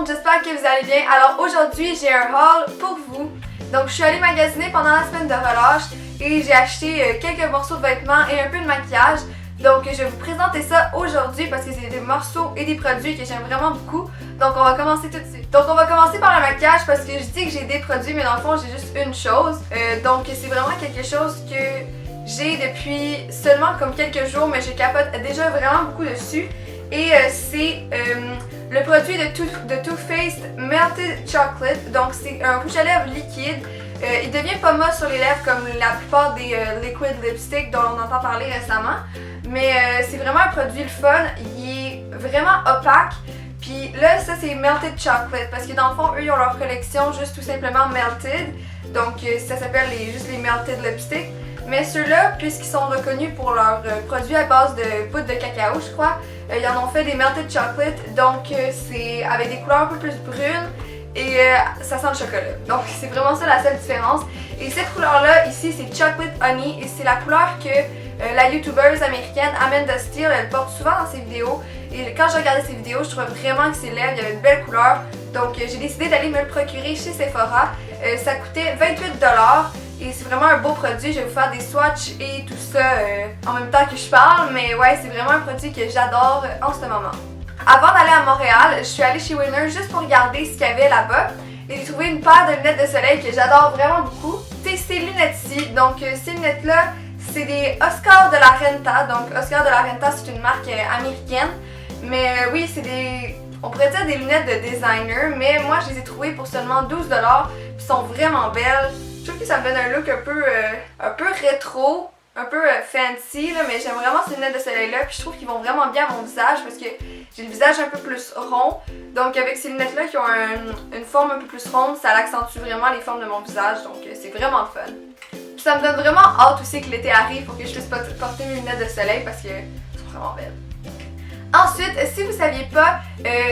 monde, j'espère que vous allez bien. Alors aujourd'hui, j'ai un haul pour vous. Donc je suis allée magasiner pendant la semaine de relâche et j'ai acheté quelques morceaux de vêtements et un peu de maquillage. Donc je vais vous présenter ça aujourd'hui parce que c'est des morceaux et des produits que j'aime vraiment beaucoup. Donc on va commencer tout de suite. Donc on va commencer par le maquillage parce que je dis que j'ai des produits mais dans le fond j'ai juste une chose. Donc c'est vraiment quelque chose que j'ai depuis seulement comme quelques jours mais je capote déjà vraiment beaucoup dessus. Et c'est le produit de Too Faced Melted Chocolate. Donc c'est un rouge à lèvres liquide. Il devient pas mousse sur les lèvres comme la plupart des liquid lipstick dont on entend parler récemment. Mais c'est vraiment un produit le fun. Il est vraiment opaque. Puis là, ça c'est Melted Chocolate parce que dans le fond, eux ils ont leur collection juste tout simplement Melted. Donc ça s'appelle juste les Melted Lipstick. Mais ceux-là, puisqu'ils sont reconnus pour leurs produits à base de poudre de cacao, je crois, ils en ont fait des Melted Chocolate. Donc c'est avec des couleurs un peu plus brunes et ça sent le chocolat. Donc c'est vraiment ça la seule différence. Et cette couleur-là, ici, c'est Chocolate Honey et c'est la couleur que la youtubeuse américaine Amanda Steele, elle porte souvent dans ses vidéos. Et quand j'ai regardé ses vidéos, je trouvais vraiment que ses lèvres, il y avait une belle couleur. Donc j'ai décidé d'aller me le procurer chez Sephora. Ça coûtait 28$. Et c'est vraiment un beau produit, je vais vous faire des swatchs et tout ça en même temps que je parle, mais ouais, c'est vraiment un produit que j'adore en ce moment. Avant d'aller à Montréal, je suis allée chez Winner juste pour regarder ce qu'il y avait là-bas et j'ai trouvé une paire de lunettes de soleil que j'adore vraiment beaucoup. C'est ces lunettes-ci, donc ces lunettes-là, c'est des Oscar de la Renta, donc Oscar de la Renta c'est une marque américaine, mais oui, c'est des, on pourrait dire des lunettes de designer, mais moi je les ai trouvées pour seulement 12$, puis sont vraiment belles. Je trouve que ça me donne un look un peu rétro, un peu fancy, là, mais j'aime vraiment ces lunettes de soleil là, puis je trouve qu'ils vont vraiment bien à mon visage parce que j'ai le visage un peu plus rond. Donc avec ces lunettes là qui ont une forme un peu plus ronde, ça accentue vraiment les formes de mon visage, donc c'est vraiment fun. Puis ça me donne vraiment hâte aussi que l'été arrive pour que je puisse porter mes lunettes de soleil parce qu'elles sont vraiment belles. Ensuite, si vous ne saviez pas,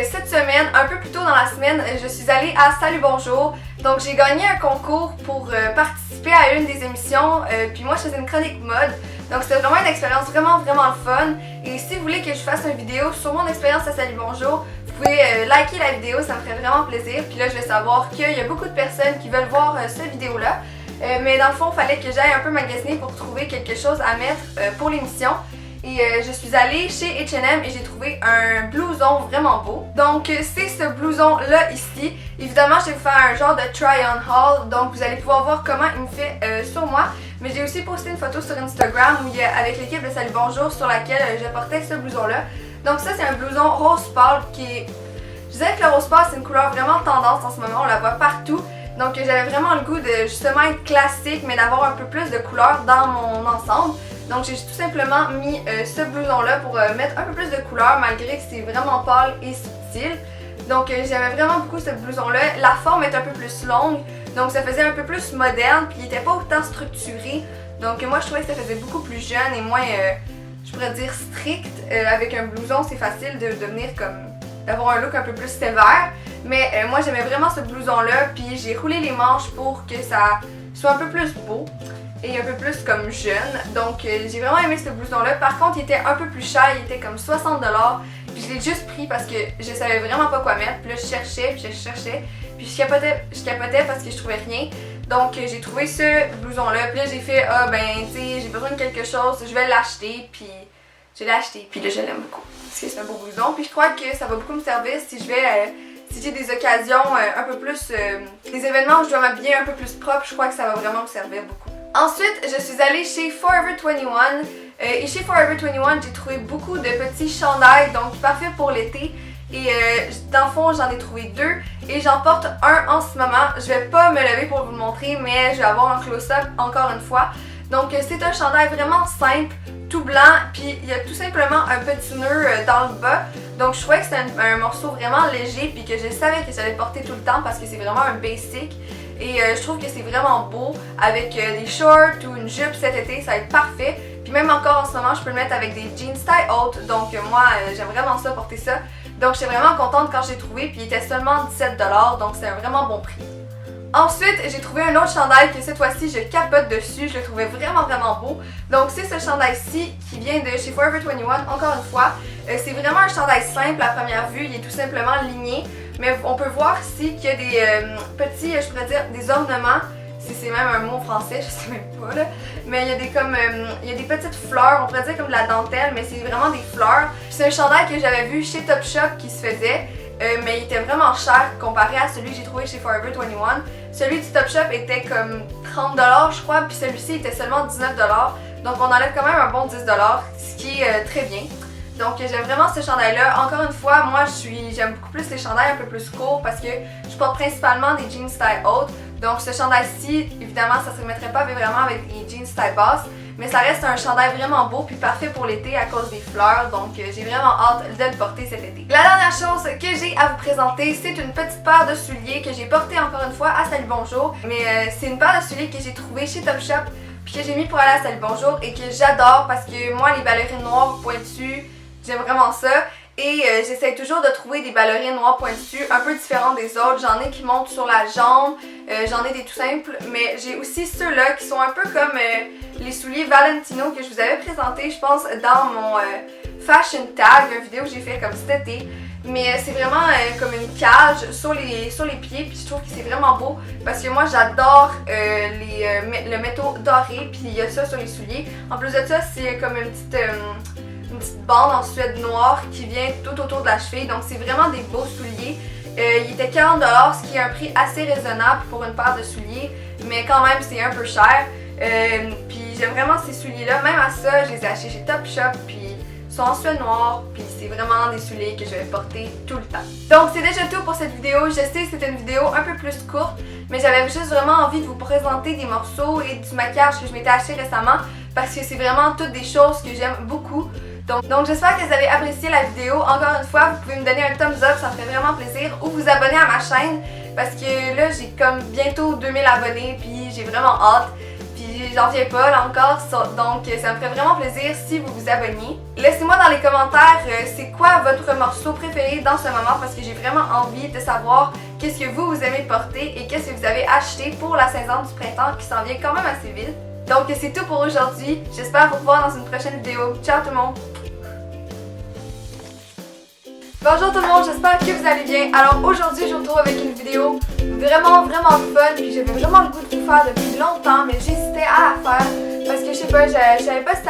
cette semaine, un peu plus tôt dans la semaine, je suis allée à Salut Bonjour. Donc j'ai gagné un concours pour participer à une des émissions, puis moi je faisais une chronique mode. Donc c'était vraiment une expérience vraiment le fun. Et si vous voulez que je fasse une vidéo sur mon expérience à Salut Bonjour, vous pouvez liker la vidéo, ça me ferait vraiment plaisir. Puis là je vais savoir qu'il y a beaucoup de personnes qui veulent voir cette vidéo-là. Mais dans le fond, il fallait que j'aille un peu magasiner pour trouver quelque chose à mettre pour l'émission. Et je suis allée chez H&M et j'ai trouvé un blouson vraiment beau. Donc c'est ce blouson là ici. Évidemment je vais vous faire un genre de try on haul. Donc vous allez pouvoir voir comment il me fait sur moi. Mais j'ai aussi posté une photo sur Instagram où il y a, avec l'équipe de Salut Bonjour sur laquelle je portais ce blouson là. Donc ça c'est un blouson rose pâle qui est... Je dirais que le rose pâle c'est une couleur vraiment tendance en ce moment. On la voit partout. Donc j'avais vraiment le goût de justement être classique mais d'avoir un peu plus de couleurs dans mon ensemble. Donc j'ai tout simplement mis ce blouson là pour mettre un peu plus de couleur malgré que c'est vraiment pâle et subtil. Donc j'aimais vraiment beaucoup ce blouson là. La forme est un peu plus longue, donc ça faisait un peu plus moderne puis il n'était pas autant structuré. Donc moi je trouvais que ça faisait beaucoup plus jeune et moins, je pourrais dire strict. Avec un blouson c'est facile de devenir comme, d'avoir un look un peu plus sévère. Mais moi j'aimais vraiment ce blouson là puis j'ai roulé les manches pour que ça soit un peu plus beau et un peu plus comme jeune. Donc j'ai vraiment aimé ce blouson là. Par contre il était un peu plus cher, il était comme 60$. Puis je l'ai juste pris parce que je savais vraiment pas quoi mettre. Puis là je cherchais, puis je capotais parce que je trouvais rien. Donc j'ai trouvé ce blouson là. Puis là j'ai fait ah ben tu sais j'ai besoin de quelque chose, je vais l'acheter. Puis je l'ai acheté. Puis là je l'aime beaucoup parce que c'est un beau blouson. Puis je crois que ça va beaucoup me servir si je vais si j'ai des occasions un peu plus, des événements où je dois m'habiller un peu plus propre, je crois que ça va vraiment me servir beaucoup. Ensuite, je suis allée chez Forever 21 et chez Forever 21, j'ai trouvé beaucoup de petits chandails, donc parfaits pour l'été. Et dans le fond, j'en ai trouvé deux et j'en porte un en ce moment. Je vais pas me lever pour vous le montrer, mais je vais avoir un close-up encore une fois. Donc c'est un chandail vraiment simple, tout blanc, puis il y a tout simplement un petit nœud dans le bas. Donc je trouvais que c'était un morceau vraiment léger puis que je savais que j'allais porter tout le temps parce que c'est vraiment un basic. Et je trouve que c'est vraiment beau avec des shorts ou une jupe cet été, ça va être parfait. Puis même encore en ce moment, je peux le mettre avec des jeans taille haute. Donc moi, j'aime vraiment ça, porter ça. Donc j'étais vraiment contente quand je l'ai trouvé, puis il était seulement 17$, donc c'est un vraiment bon prix. Ensuite, j'ai trouvé un autre chandail que cette fois-ci, je capote dessus. Je le trouvais vraiment beau. Donc c'est ce chandail-ci qui vient de chez Forever 21, encore une fois. C'est vraiment un chandail simple à première vue, il est tout simplement ligné. Mais on peut voir ici qu'il y a des petits, je pourrais dire, des ornements. Si c'est même un mot français, je sais même pas là. Mais il y a des petites fleurs, on pourrait dire comme de la dentelle, mais c'est vraiment des fleurs. C'est un chandail que j'avais vu chez Topshop qui se faisait, mais il était vraiment cher comparé à celui que j'ai trouvé chez Forever 21. Celui du Topshop était comme 30$ je crois, puis celui-ci était seulement 19$. Donc on enlève quand même un bon 10$, ce qui est très bien. Donc j'aime vraiment ce chandail-là. Encore une fois, moi j'aime beaucoup plus les chandails un peu plus courts parce que je porte principalement des jeans style haute. Donc ce chandail-ci, évidemment, ça se mettrait pas vraiment avec les jeans style basse, mais ça reste un chandail vraiment beau puis parfait pour l'été à cause des fleurs. Donc j'ai vraiment hâte de le porter cet été. La dernière chose que j'ai à vous présenter, c'est une petite paire de souliers que j'ai porté encore une fois à Salut Bonjour. Mais c'est une paire de souliers que j'ai trouvé chez Topshop puis que j'ai mis pour aller à Salut Bonjour et que j'adore parce que moi les ballerines noires pointues, j'aime vraiment ça. Et j'essaie toujours de trouver des ballerines noires pointues un peu différentes des autres. J'en ai qui montent sur la jambe, j'en ai des tout simples, mais j'ai aussi ceux-là qui sont un peu comme les souliers Valentino que je vous avais présenté, je pense, dans mon Fashion Tag, une vidéo que j'ai fait comme cet été. Mais c'est vraiment comme une cage sur les pieds, puis je trouve que c'est vraiment beau parce que moi j'adore le métaux doré, puis il y a ça sur les souliers. En plus de ça, c'est comme une petite bande en suède noire qui vient tout autour de la cheville, donc c'est vraiment des beaux souliers. Il était 40$, ce qui est un prix assez raisonnable pour une paire de souliers, mais quand même c'est un peu cher. Puis j'aime vraiment ces souliers-là, même à ça, je les ai achetés chez Topshop, puis ils sont en suède noire, puis c'est vraiment des souliers que je vais porter tout le temps. Donc c'est déjà tout pour cette vidéo. Je sais que c'était une vidéo un peu plus courte, mais j'avais juste vraiment envie de vous présenter des morceaux et du maquillage que je m'étais acheté récemment parce que c'est vraiment toutes des choses que j'aime beaucoup. Donc j'espère que vous avez apprécié la vidéo. Encore une fois, vous pouvez me donner un thumbs up, ça me ferait vraiment plaisir. Ou vous abonner à ma chaîne parce que là j'ai comme bientôt 2000 abonnés puis j'ai vraiment hâte. Puis j'en viens pas là encore, donc ça me ferait vraiment plaisir si vous vous abonniez. Laissez-moi dans les commentaires c'est quoi votre morceau préféré dans ce moment parce que j'ai vraiment envie de savoir qu'est-ce que vous aimez porter et qu'est-ce que vous avez acheté pour la saison du printemps qui s'en vient quand même assez vite. Donc c'est tout pour aujourd'hui. J'espère vous revoir dans une prochaine vidéo. Ciao tout le monde! Bonjour tout le monde, j'espère que vous allez bien. Alors aujourd'hui je vous retrouve avec une vidéo vraiment fun puis j'avais vraiment le goût de vous faire depuis longtemps mais j'hésitais à la faire parce que je sais pas, je savais pas si